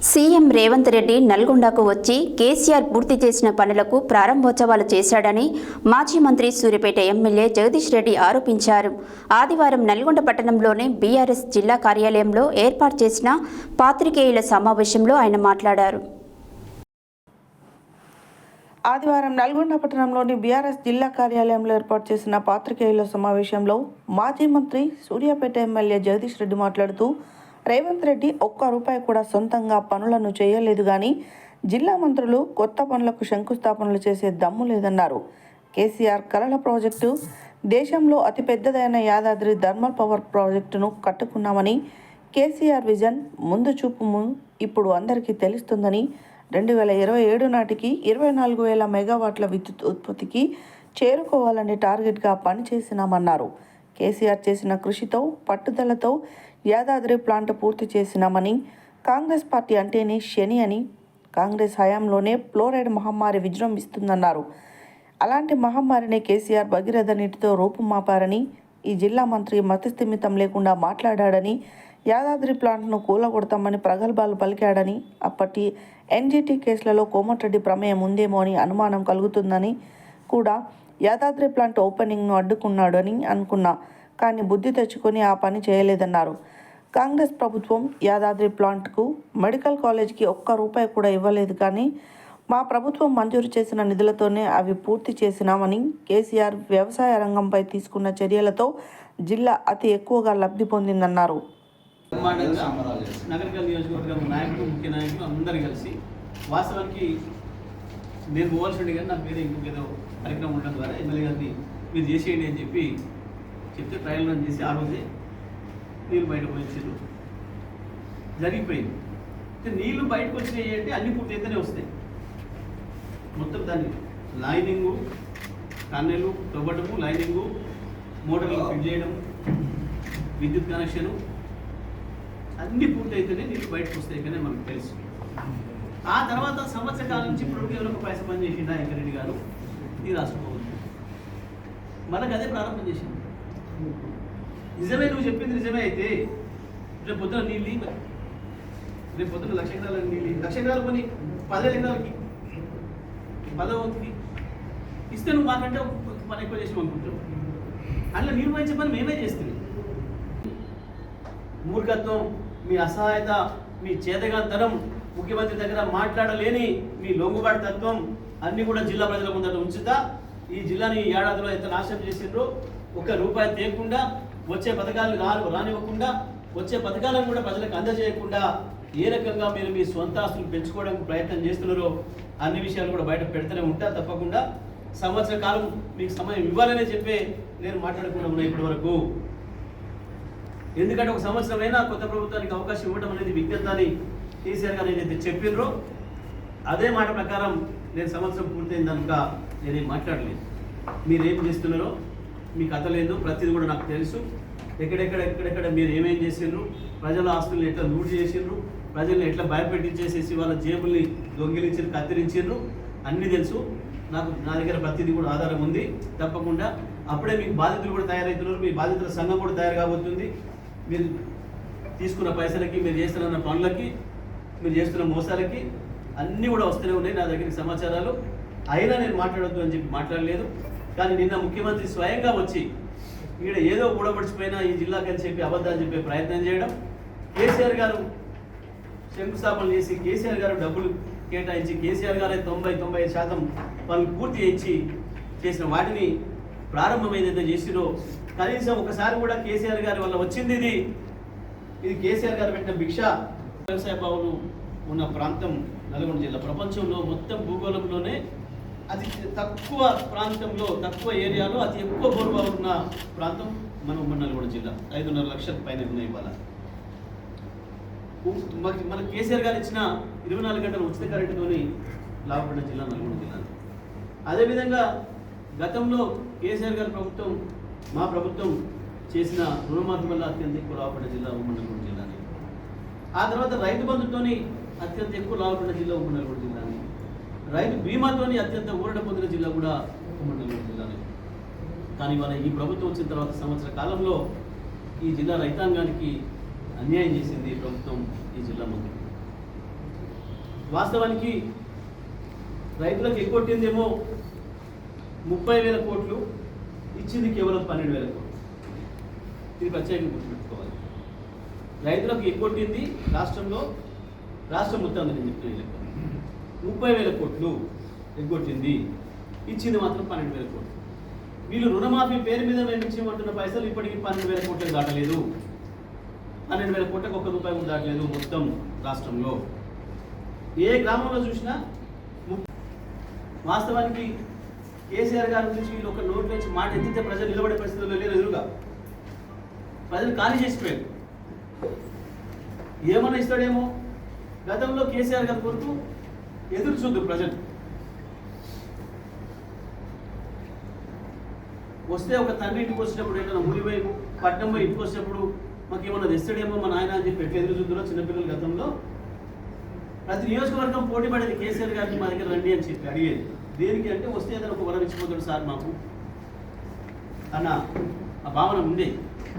CM Revanth Reddy నల్గొండకు వచ్చి కేసీఆర్ పూర్తి చేసిన పనులకు ప్రారంభోత్సవాలు చేశాడని మాజీ మంత్రి సూర్యాపేట ఎమ్మెల్యే జగదీష్ రెడ్డి ఆరోపించారు. ఆదివారం నల్గొండ పట్టణంలోని బీఆర్ఎస్ జిల్లా కార్యాలయంలో ఏర్పాటు చేసిన పాత్రికేయుల సమావేశంలో ఆయన మాట్లాడారు. ఆదివారం నల్గొండ పట్టణంలోని బీఆర్ఎస్ జిల్లా కార్యాలయంలో ఏర్పాటు చేసిన పాత్రికేయుల సమావేశంలో మాజీ మంత్రి సూర్యాపేట ఎమ్మెల్యే జగదీష్ రెడ్డి మాట్లాడుతూ, రేవంత్ రెడ్డి ఒక్క రూపాయి కూడా సొంతంగా పనులను చేయలేదు కానీ జిల్లా మంత్రులు కొత్త పనులకు శంకుస్థాపనలు చేసే దమ్ము లేదన్నారు. కేసీఆర్ కలల ప్రాజెక్టు దేశంలో అతిపెద్దదైన యాదాద్రి థర్మల్ పవర్ ప్రాజెక్టును కట్టుకున్నామని, కేసీఆర్ విజన్ ముందు చూపు ఇప్పుడు అందరికీ తెలుస్తుందని, 2027 నాటికి 24,000 మెగావాట్ల విద్యుత్ ఉత్పత్తికి చేరుకోవాలని టార్గెట్గా పనిచేసినామన్నారు. కేసీఆర్ చేసిన కృషితో పట్టుదలతో యాదాద్రి ప్లాంట్ పూర్తి చేసినామని, కాంగ్రెస్ పార్టీ అంటేనే శని అని, కాంగ్రెస్ హయాంలోనే ఫ్లోరైడ్ మహమ్మారి విజృంభిస్తుందన్నారు. అలాంటి మహమ్మారిని కేసీఆర్ భగీరథ నీటితో రూపుమాపారని, ఈ జిల్లా మంత్రి మతిస్థిమితం లేకుండా మాట్లాడాడని, యాదాద్రి ప్లాంట్ను కూలగొడతామని ప్రగల్భాలు పలికాడని, అప్పటి ఎన్జీటీ కేసులలో కోమటిరెడ్డి ప్రమేయం ఉందేమో అని అనుమానం కలుగుతుందని కూడా యాదాద్రి ప్లాంట్ ఓపెనింగ్ను అడ్డుకున్నాడని అనుకున్నా, కానీ బుద్ధి తెచ్చుకొని ఆ పని చేయలేదన్నారు. కాంగ్రెస్ ప్రభుత్వం యాదాద్రి ప్లాంట్కు మెడికల్ కాలేజీకి ఒక్క రూపాయి కూడా ఇవ్వలేదు, కానీ మా ప్రభుత్వం మంజూరు చేసిన నిధులతోనే అవి పూర్తి చేసినామని, కేసీఆర్ వ్యవసాయ రంగంపై తీసుకున్న చర్యలతో జిల్లా అతి ఎక్కువగా లబ్ధి పొందిందన్నారు. నగరికల్ నియోజకవర్గం నాయకులు, ముఖ్య నాయకులు అందరూ కలిసి వాస్తవానికి నేను పోవాల్సి ఉండే కానీ నాకు వేరే ఇంకేదో కార్యక్రమం ఉండడం ద్వారా ఎమ్మెల్యే గారిని మీరు చేసేయండి అని చెప్తే ట్రయల్ రన్ చేసి ఆ రోజే నీళ్ళు బయటకు వచ్చారు. జరిగిపోయింది. నీళ్లు బయటకు వచ్చినాయి అంటే అన్ని పూర్తి అయితేనే వస్తాయి. మొత్తం దాన్ని లైనింగు, కన్నెలు తవ్వటము, లైనింగు, మోటార్లు ఫిట్ చేయడం, విద్యుత్ కనెక్షను అన్నీ పూర్తి అయితేనే నీళ్ళు బయటకు వస్తాయి కానీ మనకు తెలుసు. ఆ తర్వాత సంవత్సర కాలం నుంచి ఇప్పుడు కేవలం ఒక పైసా పని చేసిండు వెంకరెడ్డి గారు ఈ రాష్ట్రపోతుంది. మనకు అదే ప్రారంభం చేసింది. నిజమే, నువ్వు చెప్పింది నిజమే అయితే రేపు పొద్దున నీళ్ళు, రేపు పొద్దున 1,00,000 ఎకరాల నీళ్ళు, 1,00,000 ఎకరాలు కొని 10,000 ఎకరాలకి 10వ వంతుకి ఇస్తే నువ్వు మాకంటే పని ఎక్కువ చేసి అనుకుంటావు. అందులో నిర్వహించే పని మేమే చేస్తున్నాం. మూర్ఖత్వం, మీ అసహాయత, మీ చేతగాంతనం, ముఖ్యమంత్రి దగ్గర మాట్లాడలేని మీ లొంగుబాటు తత్వం అన్నీ కూడా జిల్లా ప్రజల ముందట ఉంచుతా ఈ జిల్లాని ఈ ఏడాదిలో ఎంత నాశనం చేసిండ్రో, ఒక్క రూపాయి తేకుండా, వచ్చే పథకాలను రానివ్వకుండా, వచ్చే పథకాలను కూడా ప్రజలకు అందజేయకుండా ఏ రకంగా మీరు మీ సొంత ఆస్తులు పెంచుకోవడానికి ప్రయత్నం చేస్తున్నారో అన్ని విషయాలు కూడా బయట పెడుతూనే ఉంటా. తప్పకుండా సంవత్సర కాలం మీకు సమయం ఇవ్వాలనే చెప్పే నేను మాట్లాడకుండా ఉన్నా ఇప్పటి వరకు. ఎందుకంటే ఒక సంవత్సరమైనా కొత్త ప్రభుత్వానికి అవకాశం ఇవ్వడం అనేది విజ్ఞప్తి కేసీఆర్ గారు ఏదైతే చెప్పినరో అదే మాట ప్రకారం నేను సంవత్సరం పూర్తయిన కనుక నేనేం మాట్లాడలేదు. మీరేం చేస్తున్నారో మీ కథలేదు, ప్రతిదీ కూడా నాకు తెలుసు. ఎక్కడెక్కడ మీరు ఏమేం చేసిండ్రు, ప్రజల ఆస్తులను ఎట్లా లూట్ చేసిండ్రు, ప్రజల్ని ఎట్లా భయపెట్టించేసేసి వాళ్ళ జేబుల్ని దొంగిలించి కత్తిరించిండ్రు అన్నీ తెలుసు నాకు. నా దగ్గర ప్రతిదీ కూడా ఆధారం ఉంది. తప్పకుండా అప్పుడే మీకు బాధితులు కూడా తయారవుతున్నారు. మీ బాధితుల సంఘం కూడా తయారు కాబోతుంది. మీరు తీసుకున్న పైసలకి, మీరు చేస్తున్న పనులకి, మీరు చేస్తున్న మోసాలకి అన్నీ కూడా వస్తూనే ఉన్నాయి నా దగ్గరికి సమాచారాలు. అయినా నేను మాట్లాడొద్దు అని చెప్పి మాట్లాడలేదు. కానీ నిన్న ముఖ్యమంత్రి స్వయంగా వచ్చి ఇక్కడ ఏదో ఊడబడిచిపోయినా ఈ జిల్లాకి అని చెప్పి అబద్ధాలు చెప్పే ప్రయత్నం చేయడం, కేసీఆర్ గారు శంకుస్థాపన చేసి కేసీఆర్ గారు డబ్బులు కేటాయించి కేసీఆర్ గారే 90-95% పనులు పూర్తి చేయించి చేసిన వాటిని ప్రారంభం ఏదైతే చేసిరో కనీసం ఒకసారి కూడా కేసీఆర్ గారి వల్ల వచ్చింది ఇది కేసీఆర్ గారు పెట్టిన భిక్ష. వ్యవసాయ బావులు ఉన్న ప్రాంతం నల్గొండ జిల్లా ప్రపంచంలో మొత్తం భూగోళంలోనే అతి తక్కువ ప్రాంతంలో, తక్కువ ఏరియాలో అతి ఎక్కువ బోరుబావులు ఉన్న ప్రాంతం మన ఉమ్మడి నల్గొండ జిల్లా. 5.5 లక్షల పైన ఉన్నాయి ఇవాళ. మన కేసీఆర్ గారు ఇచ్చిన 24 గంటల ఉచిత కరెంటుతోని లాభపడ్డ జిల్లా నల్గొండ జిల్లా. అదేవిధంగా గతంలో కేసీఆర్ గారి ప్రభుత్వం, మా ప్రభుత్వం చేసిన రుణమాఫీ వల్ల అత్యంత ఎక్కువ లాభపడ్డ జిల్లా ఉమ్మడి నల్గొండ జిల్లాని. ఆ తర్వాత రైతు బంధుతోని అత్యంత ఎక్కువ లాభపడ్డ జిల్లా ఉమ్మడి నల్గొండ జిల్లాని. రైతు బీమాతోని అత్యంత ఊరట పొందిన జిల్లా కూడా ఉమ్మడి నల్గొండ జిల్లాని. కానీ ఇవాళ ఈ ప్రభుత్వం వచ్చిన తర్వాత సంవత్సర కాలంలో ఈ జిల్లా రైతాంగానికి అన్యాయం చేసింది ప్రభుత్వం ఈ జిల్లా ముందు. వాస్తవానికి రైతులకు ఎగ్గొట్టిందేమో 30,000 కోట్లు, ఇచ్చింది కేవలం 12,000 కోట్లు. ఇది ప్రత్యేకంగా గుర్తుపెట్టుకోవాలి. రైతులకు ఎగ్గొట్టింది రాష్ట్రం మొత్తం నేను చెప్తున్నా 30,000 కోట్లు ఎగ్గొట్టింది, ఇచ్చింది మాత్రం 12,000 కోట్లు. వీళ్ళు రుణమాఫీ పేరు మీద మేము ఇచ్చేమంటున్న పైసలు ఇప్పటికీ 12,000 కోట్లకు దాటలేదు. 12,000 కోట్లకు ఒక్క రూపాయి కూడా దాటలేదు మొత్తం రాష్ట్రంలో. ఏ గ్రామంలో చూసినా వాస్తవానికి కేసీఆర్ గారి గురించి వీళ్ళు ఒక నోట్ నుంచి మాట ఎత్తితే ప్రజలు నిలబడే పరిస్థితుల్లో లేరు. ఎదురుగా ప్రజలు ఖాళీ చేసిపోయారు. ఏమన్నా ఇస్తాడేమో. గతంలో కేసీఆర్ గారి కొరకు ఎదురు చూద్దాం ప్రజలు. వస్తే ఒక తండ్రి ఇంటికి వచ్చినప్పుడు ఏదైనా ఊరిపోయి పట్టణం పోయి ఇంటికి వచ్చినప్పుడు మాకు ఏమన్నా తెస్తాడేమో మా నాయన అని చెప్పి ఎట్లా ఎదురు చూద్దారో చిన్నపిల్లల గతంలో ప్రతి నియోజకవర్గం పోటీ పడేది కేసీఆర్ గారిని మా దగ్గర రండి అని చెప్పి అడిగేది. దేనికి అంటే వస్తే ఏదైనా ఒక వరం ఇచ్చిపోతాడు సార్ మాకు అన్న ఆ భావన ఉండేది.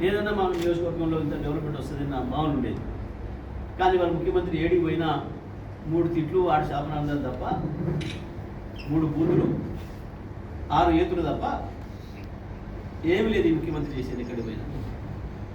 ఏదైనా మా నియోజకవర్గంలో ఇంత డెవలప్మెంట్ వస్తుంది నా భావన ఉండేది. కానీ వాళ్ళ ముఖ్యమంత్రి ఏడికి పోయినా 3 తిట్లు 6 శాపనార్థాలు తప్ప, 3 బూతులు 6 ఏతులు తప్ప ఏమి లేదు ఈ ముఖ్యమంత్రి చేసేది ఎక్కడికి పోయినా.